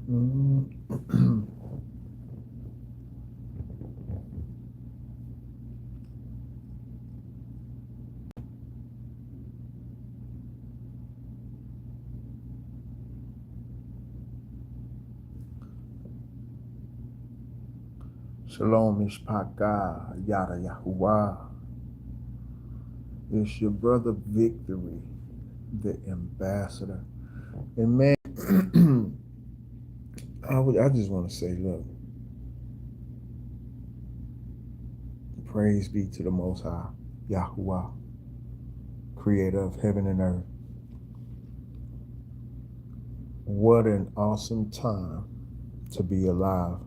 Mm. Shalom Mishpaka Yada Yahuwah. It's your brother Victory, the ambassador. And man, I just want to say, look, praise be to the Most High, Yahuwah, creator of heaven and earth. What an awesome time to be alive.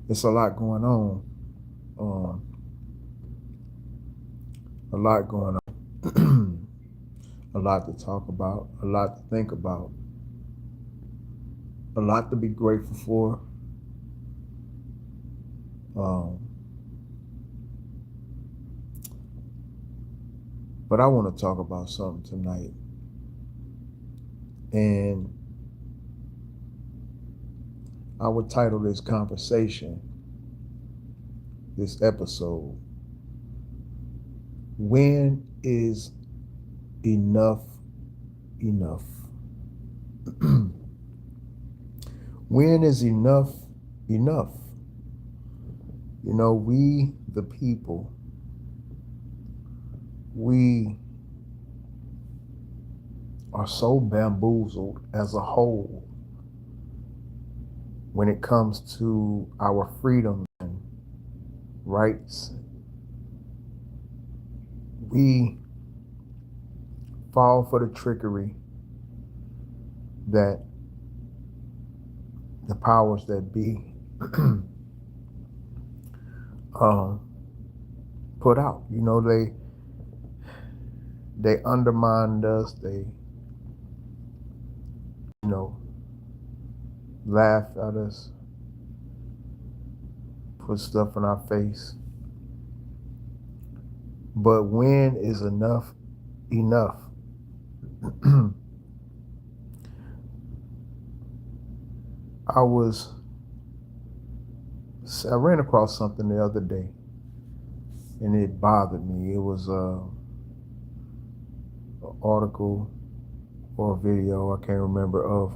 It's a lot going on. A lot going on. A lot to talk about, a lot to think about, a lot to be grateful for. But I want to talk about something tonight. And I would title this conversation, this episode, When is Enough Enough? When is enough enough? You know, we, the people, we are so bamboozled as a whole when it comes to our freedom and rights. We fall for the trickery that the powers that be put out. You know, they undermined us. They, laughed at us, put stuff in our face. But when is enough enough? I ran across something the other day, and it bothered me. It was an article or a video, I can't remember, of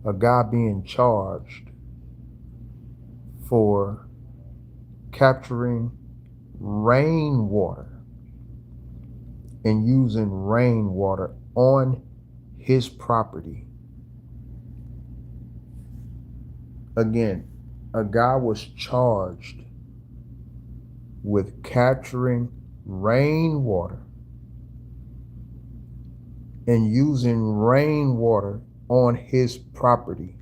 a guy being charged for capturing rainwater and using rainwater on his property. Again, a guy was charged with capturing rainwater and using rainwater on his property.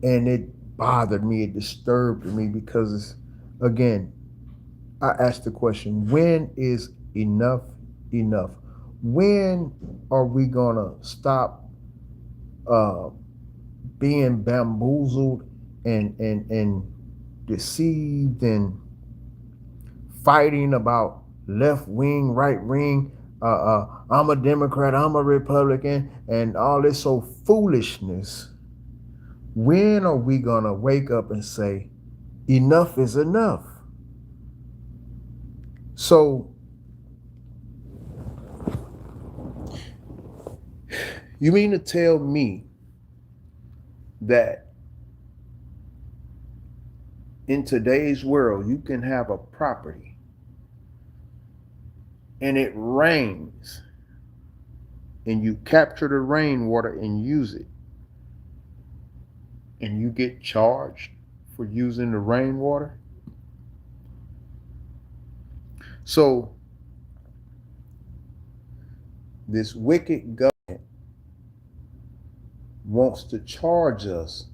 And it bothered me, it disturbed me, because, again, I asked the question, when is enough enough? When are we gonna stop being bamboozled and deceived and fighting about left wing, right wing? I'm a Democrat, I'm a Republican, and all this so foolishness. When are we gonna wake up and say, enough is enough? So, you mean to tell me that in today's world you can have a property and it rains and you capture the rainwater and use it and you get charged for using the rainwater? So this wicked government wants to charge us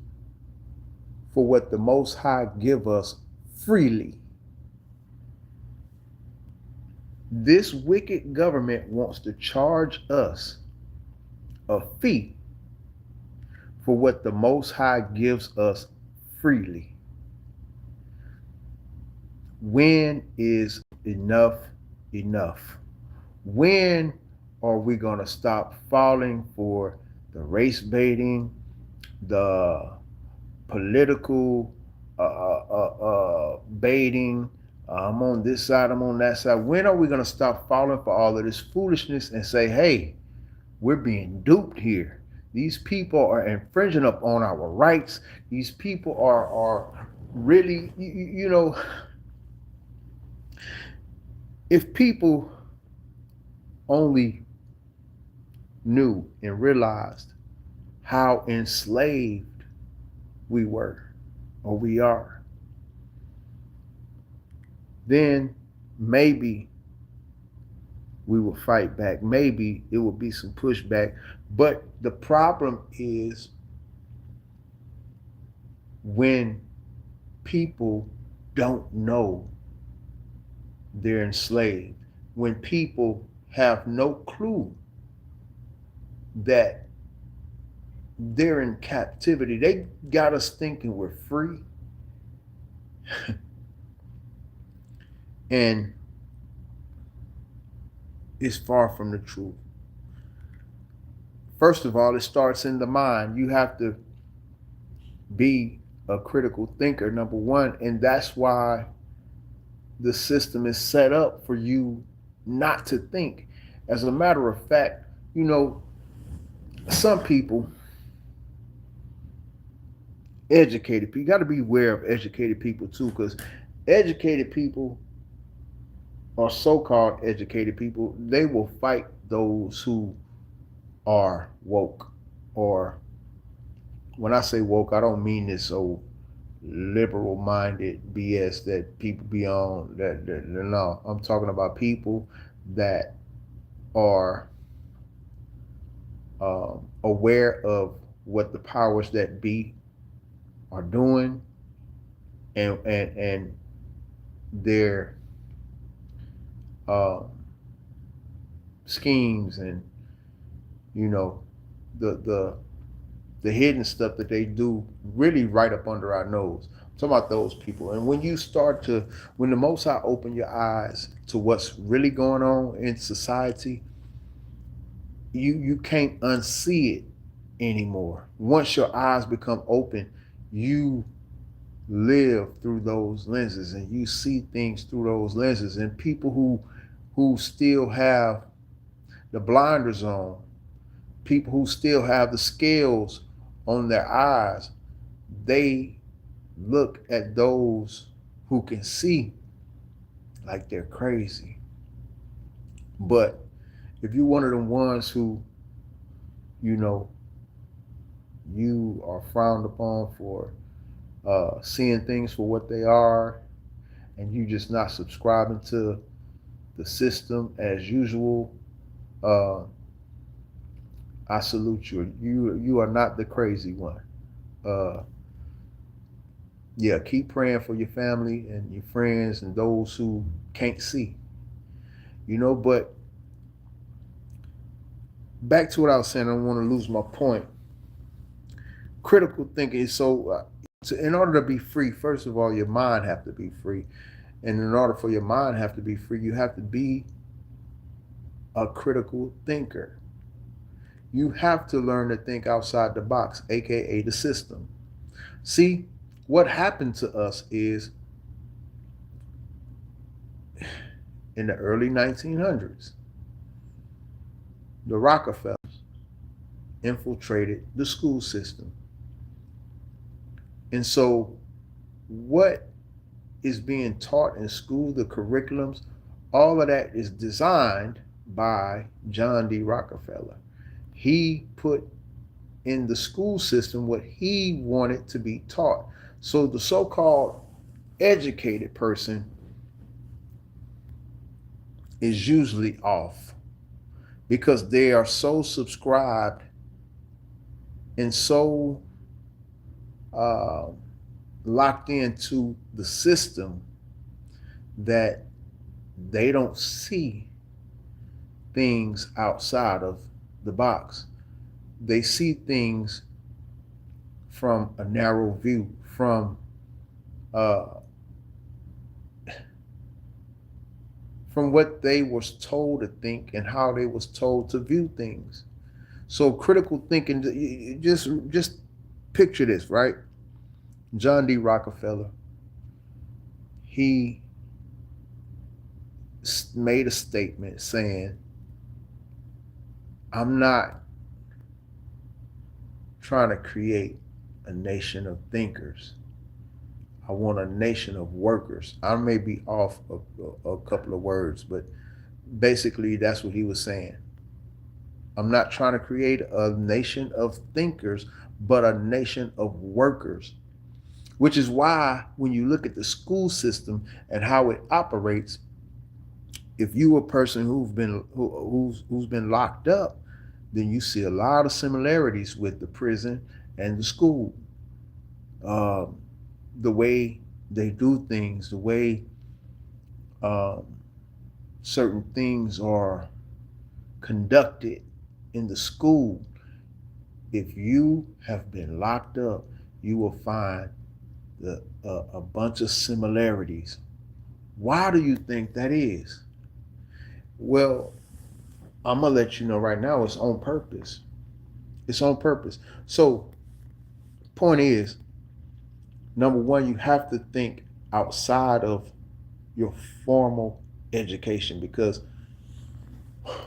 for what the Most High give us freely. This wicked government wants to charge us a fee for what the Most High gives us freely. When is enough enough? When are we going to stop falling for the race baiting, the political baiting. I'm on this side, I'm on that side. When are we going to stop falling for all of this foolishness and say, hey, we're being duped here? These people are infringing upon our rights. These people are really, you know, if people only knew and realized how enslaved we were or we are, then maybe we will fight back. Maybe it will be some pushback. But the problem is when people don't know they're enslaved, when people have no clue that they're in captivity. They got us thinking we're free. And it's far from the truth. First of all, it starts in the mind. You have to be a critical thinker, number one. And that's why the system is set up for you not to think. As a matter of fact, you know, some people, educated people, you got to be aware of educated people too, because educated people or so-called educated people, they will fight those who are woke. Or when I say woke, I don't mean this old liberal-minded BS that people be on. No, I'm talking about people that are aware of what the powers that be are doing, and their schemes, and you know the hidden stuff that they do really right up under our nose. I'm talking about those people. And when the Most High open your eyes to what's really going on in society, you can't unsee it anymore. Once your eyes become open, you live through those lenses and you see things through those lenses. And people who still have the blinders on, people who still have the scales on their eyes, they look at those who can see like they're crazy. But if you're one of the ones who, you know, you are frowned upon for seeing things for what they are, and you just not subscribing to the system as usual, I salute you. You are not the crazy one. Yeah, keep praying for your family and your friends and those who can't see. But back to what I was saying, I don't want to lose my point. Critical thinking is in order to be free, first of all, your mind have to be free. And in order for your mind have to be free, you have to be a critical thinker. You have to learn to think outside the box, aka the system. See, what happened to us is in the early 1900s, the Rockefellers infiltrated the school system. And so what is being taught in school, the curriculums, all of that is designed by John D. Rockefeller. He put in the school system what he wanted to be taught. So the so-called educated person is usually off because they are so subscribed and so locked into the system that they don't see things outside of the box. They see things from a narrow view, from what they was told to think and how they was told to view things. So critical thinking, just picture this, right? John D. Rockefeller, he made a statement saying, I'm not trying to create a nation of thinkers. I want a nation of workers. I may be off a couple of words, but basically that's what he was saying. I'm not trying to create a nation of thinkers, but a nation of workers. Which is why when you look at the school system and how it operates, if you a person who's been locked up, then you see a lot of similarities with the prison and the school. Um, the way they do things, the way um, certain things are conducted in the school. If you have been locked up, you will find a bunch of similarities. Why do you think that is? Well, I'm gonna let you know right now. It's on purpose. It's on purpose. So, point is, number one, you have to think outside of your formal education, because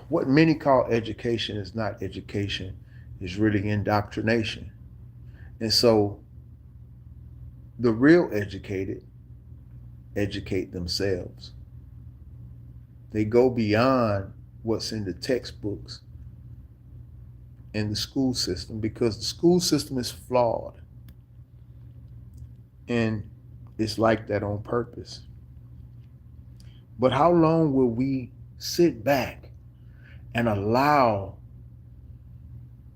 what many call education is not education, is really indoctrination. And so the real educated educate themselves. They go beyond what's in the textbooks in the school system, because the school system is flawed, and it's like that on purpose. But how long will we sit back and allow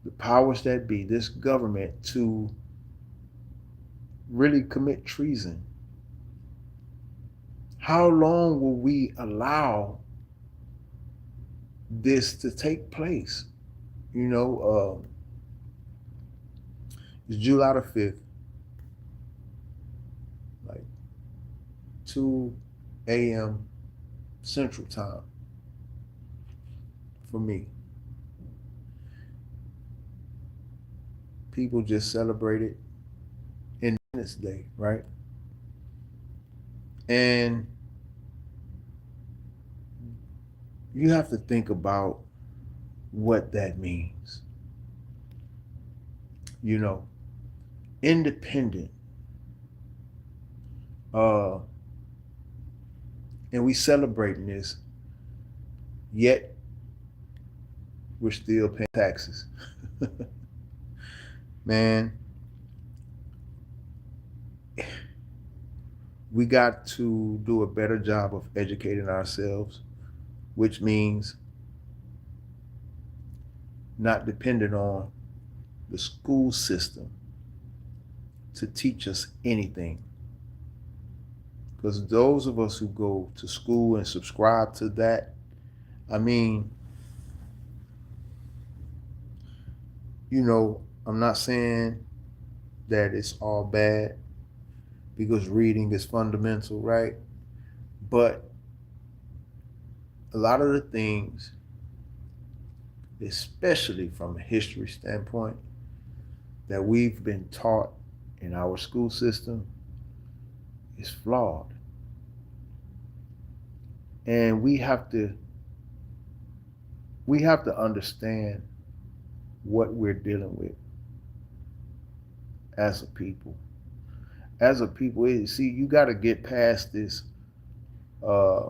the powers that be, this government, to really commit treason? How long will we allow this to take place? You know, it's July the 5th, like 2 a.m. Central Time for me. People just celebrated Independence Day, right? And you have to think about what that means. You know, independent. Uh, and we celebrating this, yet we're still paying taxes. Man, we got to do a better job of educating ourselves, which means not depending on the school system to teach us anything. Because those of us who go to school and subscribe to that, I mean, you know, I'm not saying that it's all bad, because reading is fundamental, right? But a lot of the things, especially from a history standpoint, that we've been taught in our school system is flawed. And we have to understand what we're dealing with as a people. As a people, see, you got to get past this uh,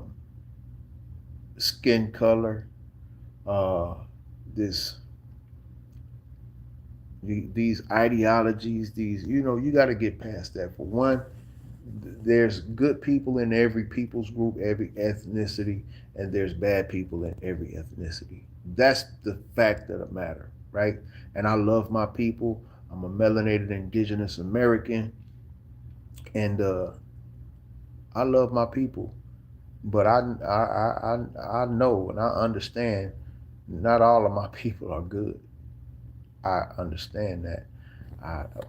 skin color, uh, this these ideologies, these, you got to get past that. For one, there's good people in every people's group, every ethnicity, and there's bad people in every ethnicity. That's the fact of the matter, right? And I love my people. I'm a melanated indigenous American, and I love my people. But I know and I understand not all of my people are good. I understand that.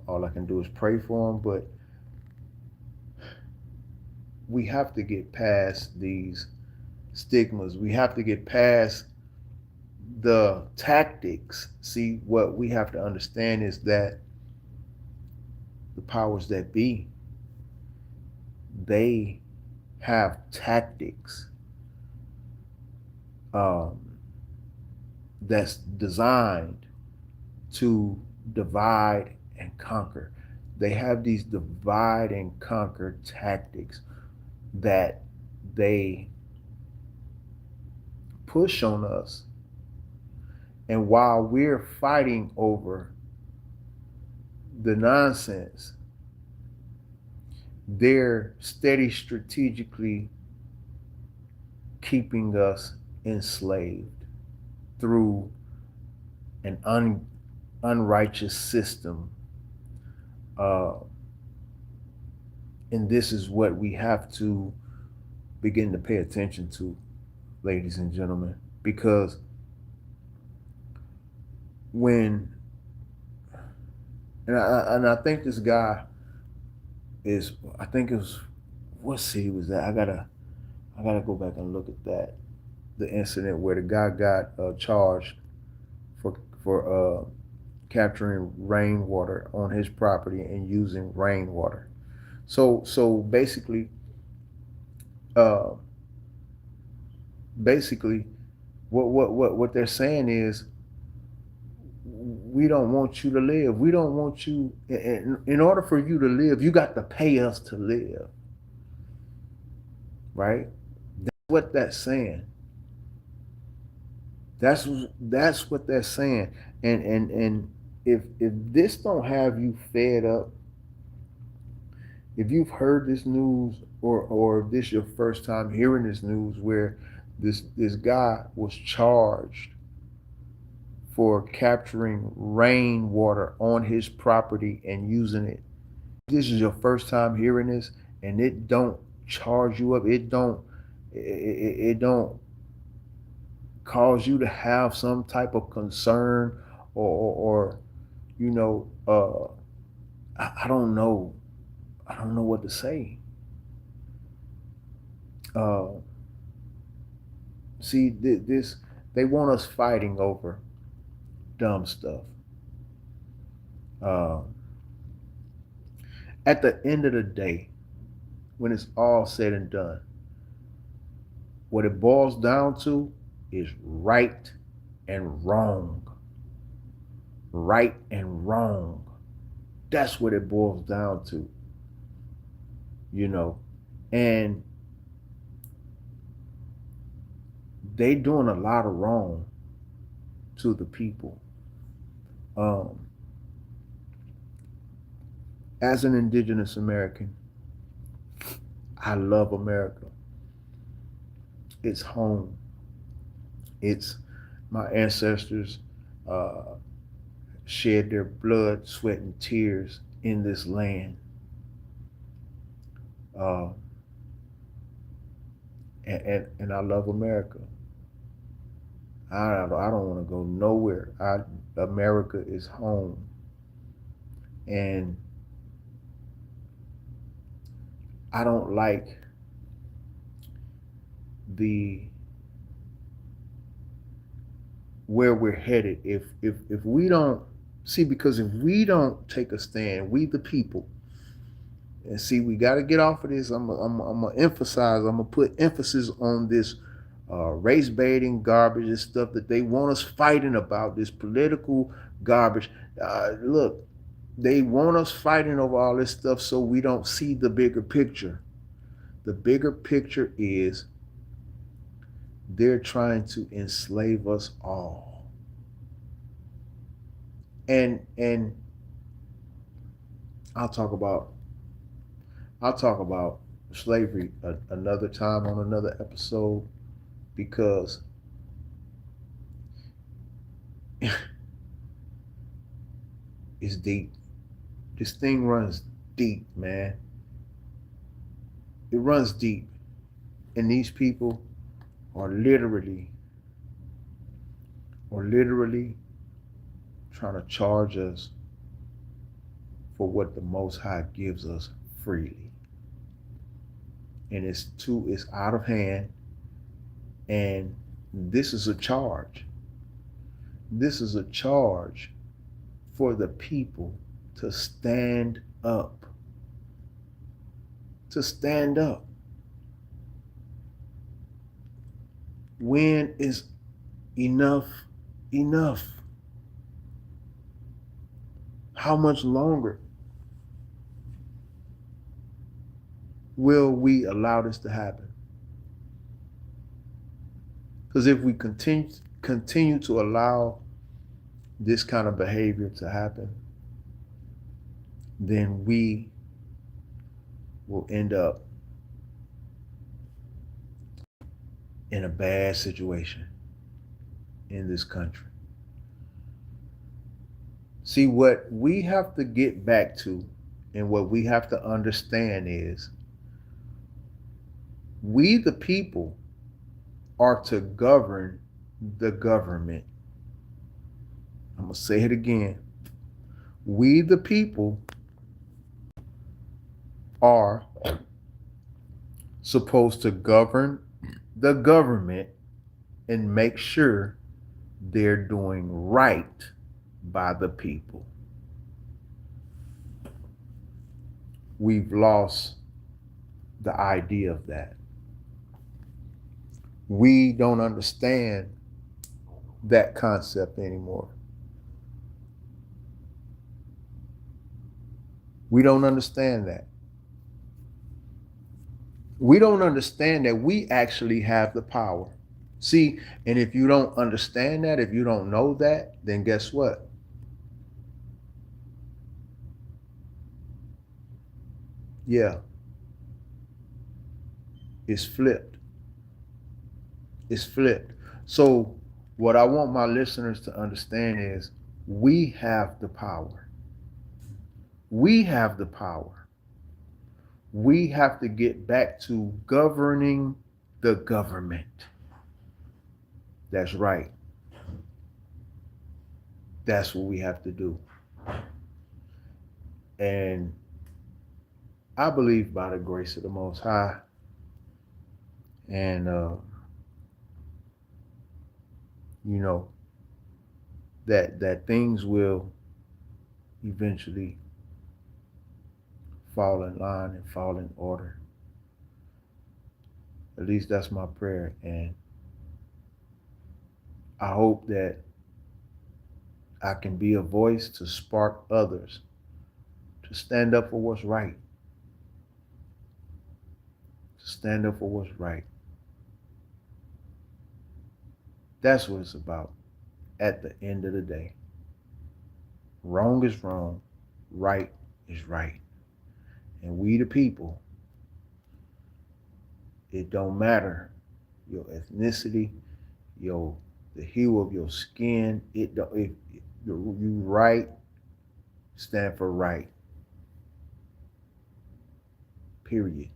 All I can do is pray for them, but we have to get past these stigmas. We have to get past the tactics, see, what we have to understand is that the powers that be, they have tactics um, that's designed to divide and conquer. They have these divide and conquer tactics that they push on us. And while we're fighting over the nonsense, they're steady strategically keeping us enslaved through an unrighteous system. Uh, and this is what we have to begin to pay attention to, ladies and gentlemen, because when, and I think this guy is, I think it was, what city was that? I gotta go back and look at that, the incident where the guy got charged for for capturing rainwater on his property and using rainwater. So uh, basically, what they're saying is, we don't want you to live. We don't want you. In order for you to live, you got to pay us to live, right? That's what that's saying. That's what they're saying. And if this don't have you fed up, if you've heard this news, or if this is your first time hearing this news, where this guy was charged for capturing rainwater on his property and using it. This is your first time hearing this, and it don't charge you up. It don't cause you to have some type of concern, or you know, I don't know. I don't know what to say. Uh, See, this, they want us fighting over dumb stuff. Uh, at the end of the day, when it's all said and done, what it boils down to is right and wrong. Right and wrong. That's what it boils down to, you know. And they doing a lot of wrong to the people. Um, as an indigenous American, I love America. It's home. It's my ancestors uh, shed their blood, sweat, and tears in this land. Uh, and I love America. I don't want to go nowhere. America is home. And I don't like the where we're headed if we don't see, because if we don't take a stand, we the people, and see, we got to get off of this. I'm gonna emphasize. I'm gonna put emphasis on this race baiting garbage, this stuff that they want us fighting about, this political garbage. Look, they want us fighting over all this stuff so we don't see the bigger picture. The bigger picture is they're trying to enslave us all. And I'll talk about I'll talk about slavery another time on another episode, because it's deep. This thing runs deep, man. It runs deep. And these people are literally trying to charge us for what the Most High gives us freely. And it's out of hand. And this is a charge. This is a charge for the people to stand up. To stand up. When is enough enough? How much longer will we allow this to happen? Because if we continue to allow this kind of behavior to happen, then we will end up in a bad situation in this country. See, what we have to get back to and what we have to understand is we, the people, are to govern the government. I'm going to say it again. We, the people, are supposed to govern the government and make sure they're doing right by the people. We've lost the idea of that. We don't understand that concept anymore. We don't understand that. We don't understand that we actually have the power. See, and if you don't understand that, if you don't know that, then guess what? Yeah, it's flipped. It's flipped. So, what I want my listeners to understand is we have the power. We have the power. We have to get back to governing the government. That's right. That's what we have to do. And I believe by the grace of the Most High, and you know that things will eventually fall in line and fall in order. At least that's my prayer, and I hope that I can be a voice to spark others to stand up for what's right. To stand up for what's right. That's what it's about at the end of the day. Wrong is wrong, right is right. And we the people, it don't matter your ethnicity, the hue of your skin. It don't, if you right, stand for right. Period.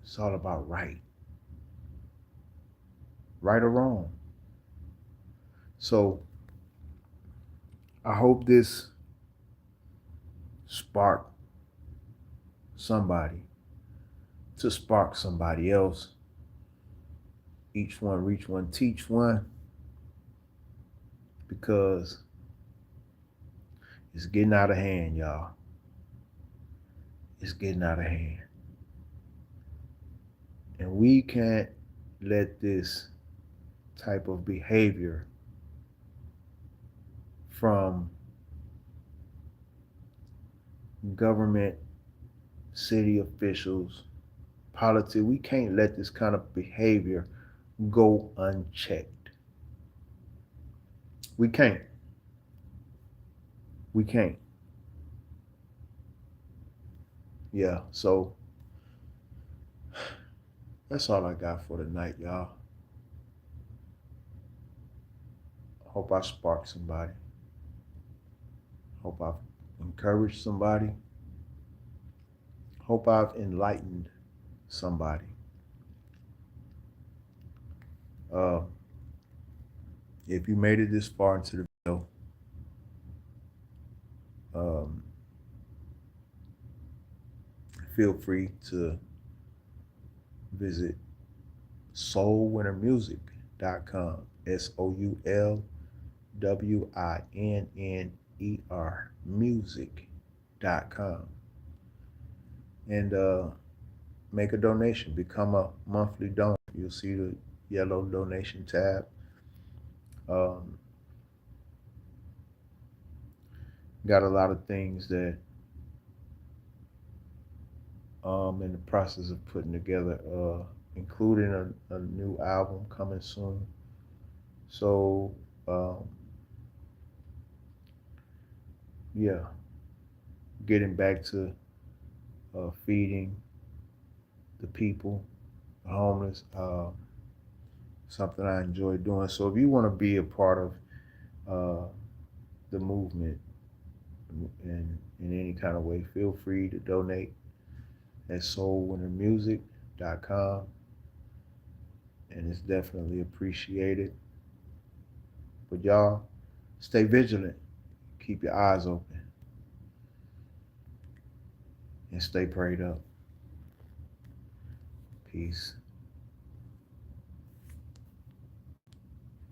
It's all about right. Right or wrong. So I hope this sparked somebody to spark somebody else. Each one reach one, teach one. Because it's getting out of hand, y'all. It's getting out of hand. And we can't let this type of behavior from government, city officials, politics, we can't let this kind of behavior go unchecked. We can't. We can't. Yeah, so that's all I got for tonight, y'all. Hope I sparked somebody. Hope I've encouraged somebody. Hope I've enlightened somebody. If you made it this far into the video, feel free to visit soulwinnermusic.com. WINNER music.com. And make a donation. Become a monthly donor. You'll see the yellow donation tab. Um, got a lot of things that in the process of putting together, including a new album coming soon. So um, yeah, getting back to feeding the people, the homeless, something I enjoy doing. So if you want to be a part of uh, the movement in any kind of way, feel free to donate at soulwinnermusic.com, and it's definitely appreciated. But y'all, stay vigilant, keep your eyes open, and stay prayed up. Peace.